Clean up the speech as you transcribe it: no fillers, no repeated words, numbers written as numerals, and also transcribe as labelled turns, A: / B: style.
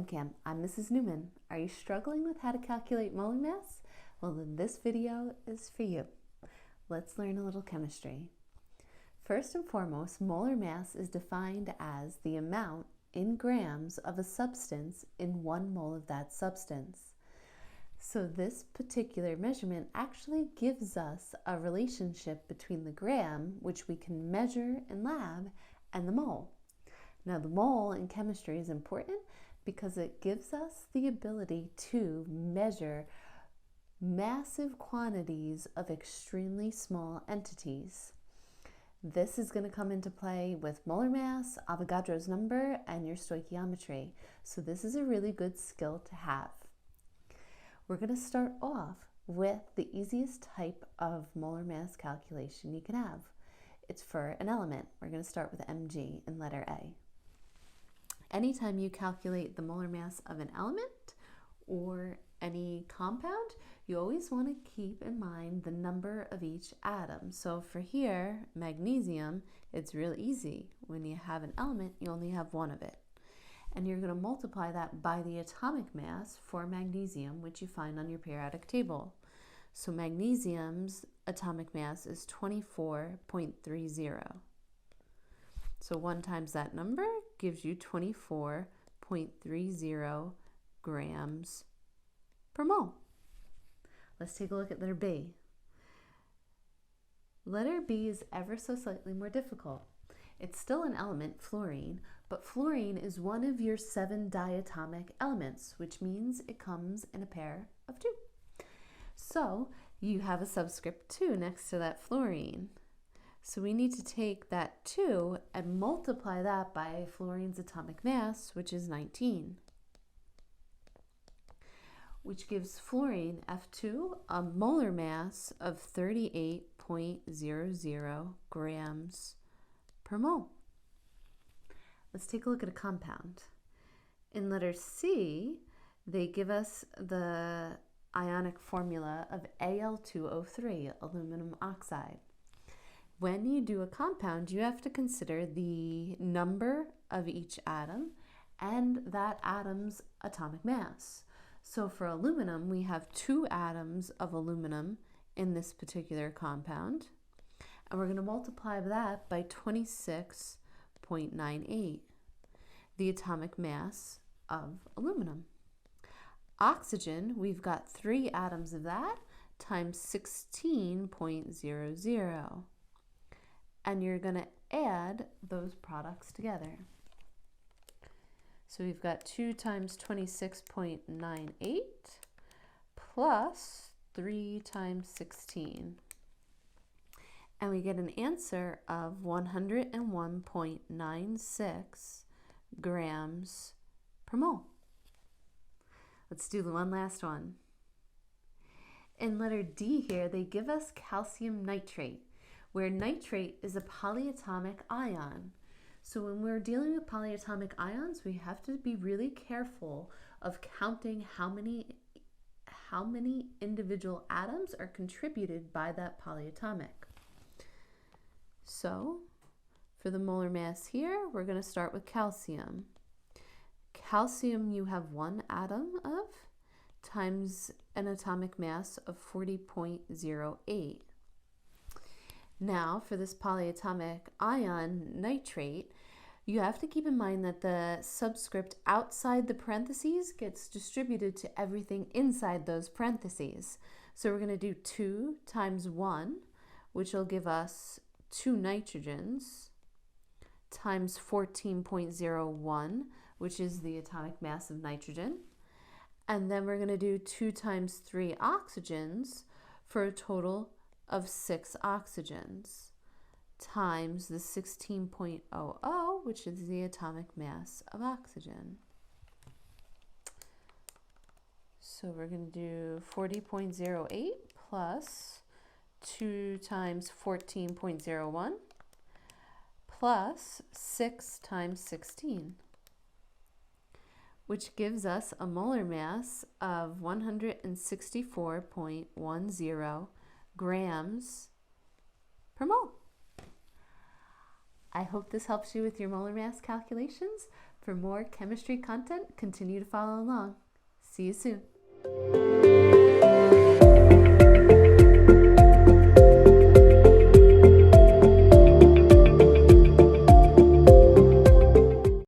A: Chem. I'm Mrs. Newman. Are you struggling with how to calculate molar mass? Well, then this video is for you. Let's learn a little chemistry. First and foremost, molar mass is defined as the amount in grams of a substance in 1 mole of that substance. So this particular measurement actually gives us a relationship between the gram, which we can measure in lab, and the mole. Now, the mole in chemistry is important because it gives us the ability to measure massive quantities of extremely small entities. This is going to come into play with molar mass, Avogadro's number, and your stoichiometry. So this is a really good skill to have. We're going to start off with the easiest type of molar mass calculation you can have. It's for an element. We're going to start with Mg in letter A. Anytime you calculate the molar mass of an element or any compound, you always want to keep in mind the number of each atom. So for here, magnesium, it's real easy. When you have an element, you only have one of it. And you're going to multiply that by the atomic mass for magnesium, which you find on your periodic table. So magnesium's atomic mass is 24.30. So 1 times that number gives you 24.30 grams per mole. Let's take a look at letter B. Letter B is ever so slightly more difficult. It's still an element, fluorine, but fluorine is one of your 7 diatomic elements, which means it comes in a pair of 2. So you have a subscript 2 next to that fluorine. So we need to take that 2 and multiply that by fluorine's atomic mass, which is 19, which gives fluorine, F2, a molar mass of 38.00 grams per mole. Let's take a look at a compound. In letter C, they give us the ionic formula of Al2O3, aluminum oxide. When you do a compound, you have to consider the number of each atom and that atom's atomic mass. So for aluminum, we have 2 atoms of aluminum in this particular compound, and we're going to multiply that by 26.98, the atomic mass of aluminum. Oxygen, we've got 3 atoms of that times 16.00. And you're going to add those products together. So we've got 2 times 26.98 plus 3 times 16. And we get an answer of 101.96 grams per mole. Let's do the one last one. In letter D here, they give us calcium nitrate, where nitrate is a polyatomic ion. So when we're dealing with polyatomic ions, we have to be really careful of counting how many individual atoms are contributed by that polyatomic. So for the molar mass here, we're going to start with calcium. Calcium you have 1 atom of times an atomic mass of 40.08. Now, for this polyatomic ion, nitrate, you have to keep in mind that the subscript outside the parentheses gets distributed to everything inside those parentheses. So we're going to do 2 times 1, which will give us 2 nitrogens, times 14.01, which is the atomic mass of nitrogen. And then we're going to do 2 times 3 oxygens for a total of 6 oxygens times the 16.00, which is the atomic mass of oxygen. So we're going to do 40.08 plus 2 times 14.01 plus 6 times 16, which gives us a molar mass of 164.10 grams per mole. I hope this helps you with your molar mass calculations. For more chemistry content, continue to follow along. See you soon.